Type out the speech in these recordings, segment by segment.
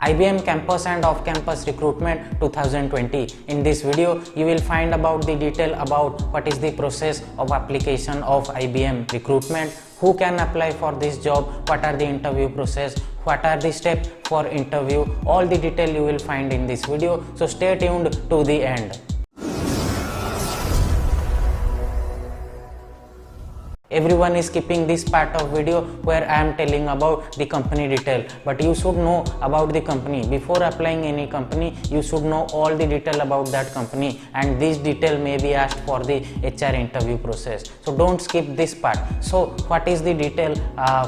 IBM Campus and Off-Campus Recruitment 2020. In this video, you will find about the detail about what is the process of application of IBM recruitment, who can apply for this job, what are the interview process, what are the steps for interview. All the detail you will find in this video. So stay tuned to the end. Everyone is skipping this part of video where I am telling about the company detail, but you should know about the company. Before applying any company, you should know all the detail about that company, and this detail may be asked for the HR interview process. So don't skip this part. So what is the detail,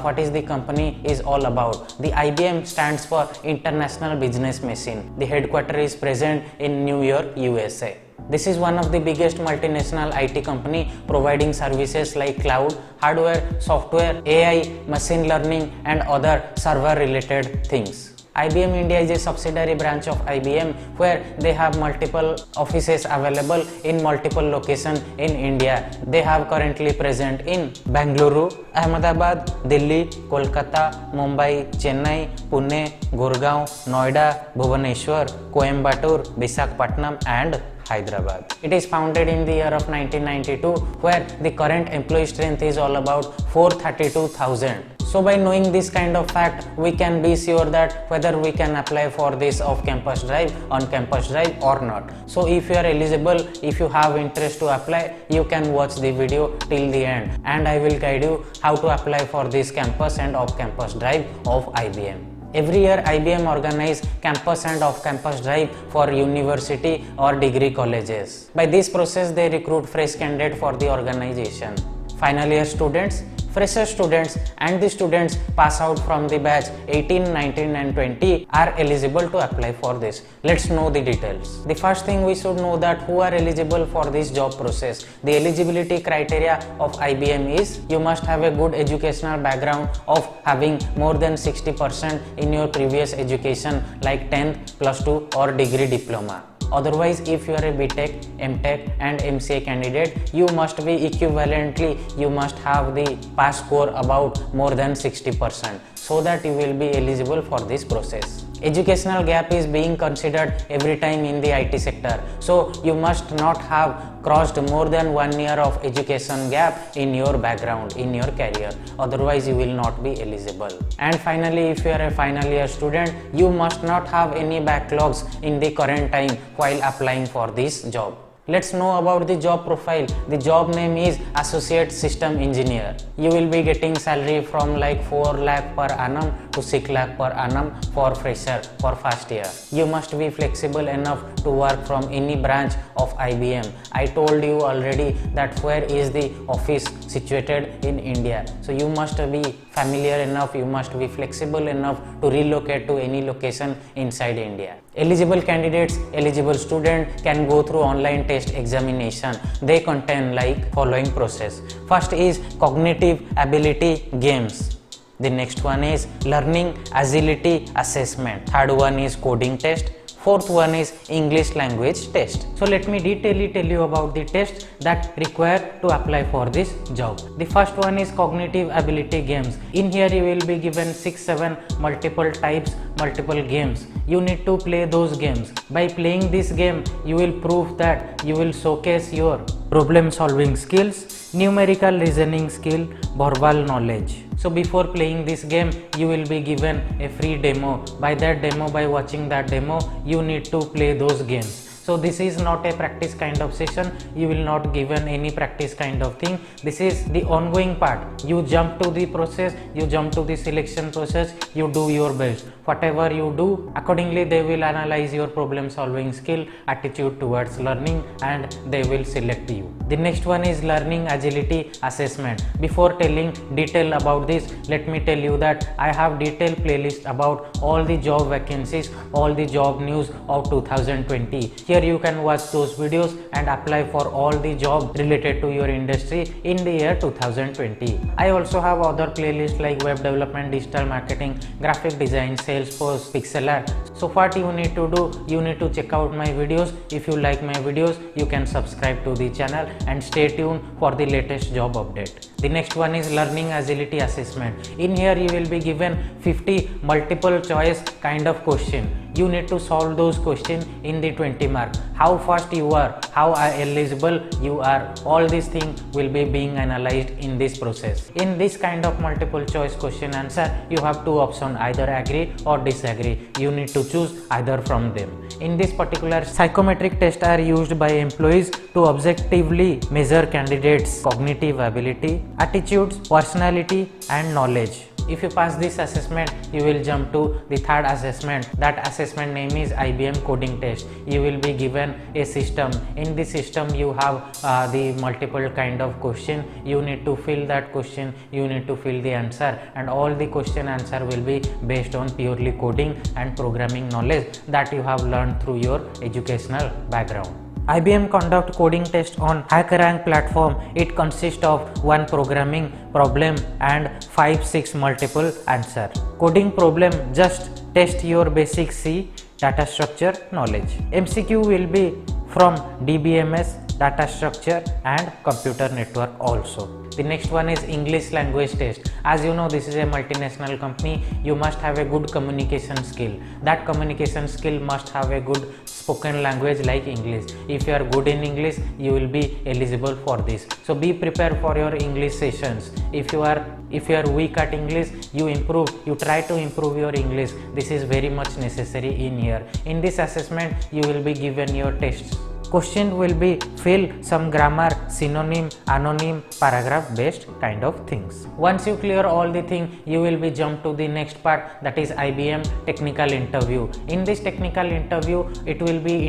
what is the company is all about? The IBM stands for International Business Machine. The headquarters is present in New York, USA. This is one of the biggest multinational IT company providing services like cloud, hardware, software, AI, machine learning and other server related things. IBM India is a subsidiary branch of IBM where they have multiple offices available in multiple locations in India. They have currently present in Bengaluru, Ahmedabad, Delhi, Kolkata, Mumbai, Chennai, Pune, Gurgaon, Noida, Bhubaneshwar, Coimbatore, Visakhapatnam and Hyderabad. It is founded in the year of 1992 where the current employee strength is all about 432,000. So by knowing this kind of fact, we can be sure that whether we can apply for this off-campus drive, on-campus drive or not. So if you are eligible, if you have interest to apply, you can watch the video till the end, and I will guide you how to apply for this campus and off-campus drive of IBM. Every year IBM organizes campus and off-campus drive for university or degree colleges. By this process they recruit fresh candidates for the organization. Final year students, fresher students and the students pass out from the batch 18, 19 and 20 are eligible to apply for this. Let's know the details. The first thing we should know that who are eligible for this job process. The eligibility criteria of IBM is you must have a good educational background of having more than 60% in your previous education like 10th, plus 2 or degree diploma. Otherwise, if you are a BTech, MTech and MCA candidate, you must be equivalently, you must have the pass score about more than 60% so that you will be eligible for this process. Educational gap is being considered every time in the IT sector. So you must not have crossed more than 1 year of education gap in your background, in your career. Otherwise you will not be eligible. And finally, if you are a final year student, you must not have any backlogs in the current time while applying for this job. Let's know about the job profile. The job name is Associate System Engineer. You will be getting salary from like 4 lakh per annum to 6 lakh per annum for fresher for first year. You must be flexible enough to work from any branch of IBM. I told you already that where is the office situated in India. So you must be familiar enough, you must be flexible enough to relocate to any location inside India. Eligible candidates, eligible student can go through online test examination. They contain like following process. First is cognitive ability games. The next one is learning agility assessment. Third one is coding test. Fourth one is English language test. So let me detailedly tell you about the tests that required to apply for this job. The first one is cognitive ability games. In here you will be given 6-7 multiple types, multiple games. You need to play those games. By playing this game, you will prove that you will showcase your problem solving skills, numerical reasoning skill, verbal knowledge. So before playing this game, you will be given a free demo. By that demo, by watching that demo, you need to play those games. So this is not a practice kind of session. You will not given any practice kind of thing. This is the ongoing part. You jump to the process, you jump to the selection process, you do your best. Whatever you do, accordingly they will analyze your problem solving skill, attitude towards learning, and they will select you. The next one is learning agility assessment. Before telling detail about this, let me tell you that I have detailed playlist about all the job vacancies, all the job news of 2020. Here you can watch those videos and apply for all the job related to your industry in the year 2020. I also have other playlists like web development, digital marketing, graphic design, Salesforce, pixel art. So what you need to do, you need to check out my videos. If you like my videos, you can subscribe to the channel and stay tuned for the latest job update. The next one is learning agility assessment. In here you will be given 50 multiple choice kind of question. You need to solve those questions in the 20 mark. How fast you are, how eligible you are, all these things will be being analyzed in this process. In this kind of multiple choice question answer, you have two options, either agree or disagree. You need to choose either from them. In this particular, psychometric tests are used by employees to objectively measure candidates' cognitive ability, attitudes, personality and knowledge. If you pass this assessment, you will jump to the third assessment. That assessment name is IBM coding test. You will be given a system. In this system you have the multiple kind of question. You need to fill that question, you need to fill the answer, and all the question answer will be based on purely coding and programming knowledge that you have learned through your educational background. IBM conduct coding test on HackerRank platform. It consists of one programming problem and 5-6 multiple answer. Coding problem, just test your basic C data structure knowledge. MCQ will be from DBMS, data structure and computer network also. The next one is English language test. As you know, this is a multinational company. You must have a good communication skill. That communication skill must have a good spoken language like English. If you are good in English, you will be eligible for this. So be prepared for your English sessions. If you are weak at English, you try to improve your English. This is very much necessary in here. In this assessment, you will be given your tests. Question will be fill some grammar, synonym, anonym, paragraph based kind of things. Once you clear all the thing, you will be jump to the next part, that is IBM technical interview. In this technical interview, it will be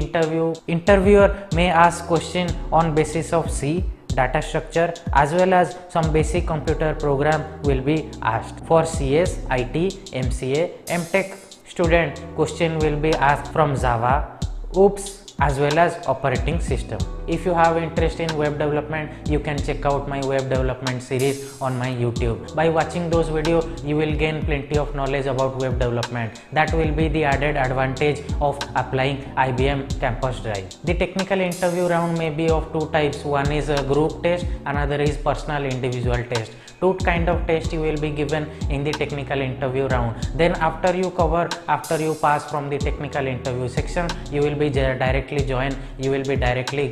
interviewer may ask question on basis of C data structure as well as some basic computer program will be asked. For CS, IT, MCA, MTech student, question will be asked from Java, OOPS as well as operating system. If you have interest in web development, you can check out my web development series on my YouTube. By watching those videos, you will gain plenty of knowledge about web development. That will be the added advantage of applying IBM Campus Drive. The technical interview round may be of two types. One is a group test, another is personal individual test. Two kind of test you will be given in the technical interview round. Then after you pass from the technical interview section, you will be directly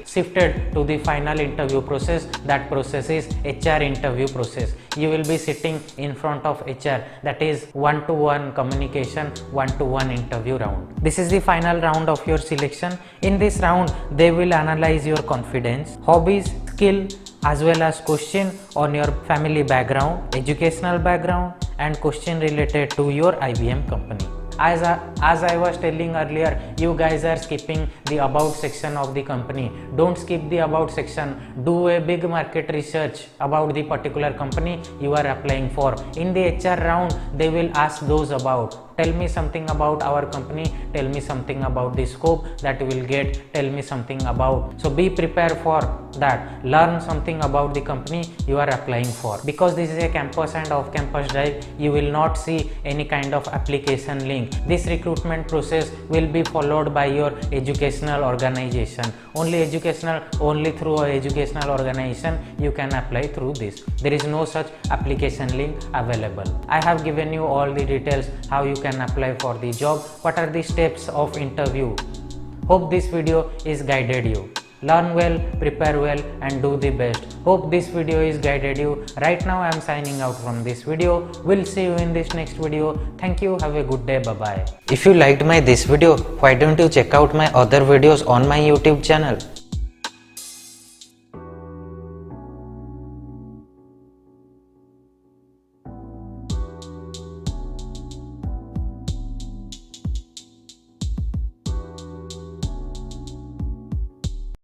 shifted to the final interview process. That process is HR interview process. You will be sitting in front of HR, that is one-to-one communication, one-to-one interview round. This is the final round of your selection. In this round, they will analyze your confidence, hobbies, skill, as well as question on your family background, educational background and question related to your IBM company. As I was telling earlier, you guys are skipping the about section of the company. Don't skip the about section. Do a big market research about the particular company you are applying for. In the HR round, they will ask those about. Tell me something about our company, tell me something about the scope that you will get, tell me something about. So be prepared for that. Learn something about the company you are applying for. Because this is a campus and off campus drive, you will not see any kind of application link. This recruitment process will be followed by your educational organization. Only through an educational organization you can apply through this. There is no such application link available. I have given you all the details how you can apply for the job, what are the steps of interview. Hope this video is guided you. Learn well, prepare well and do the best. Hope this video is guided you. Right now I am signing out from this video. We'll see you in this next video. Thank you. Have a good day. Bye bye. If you liked this video, why don't you check out my other videos on my YouTube channel.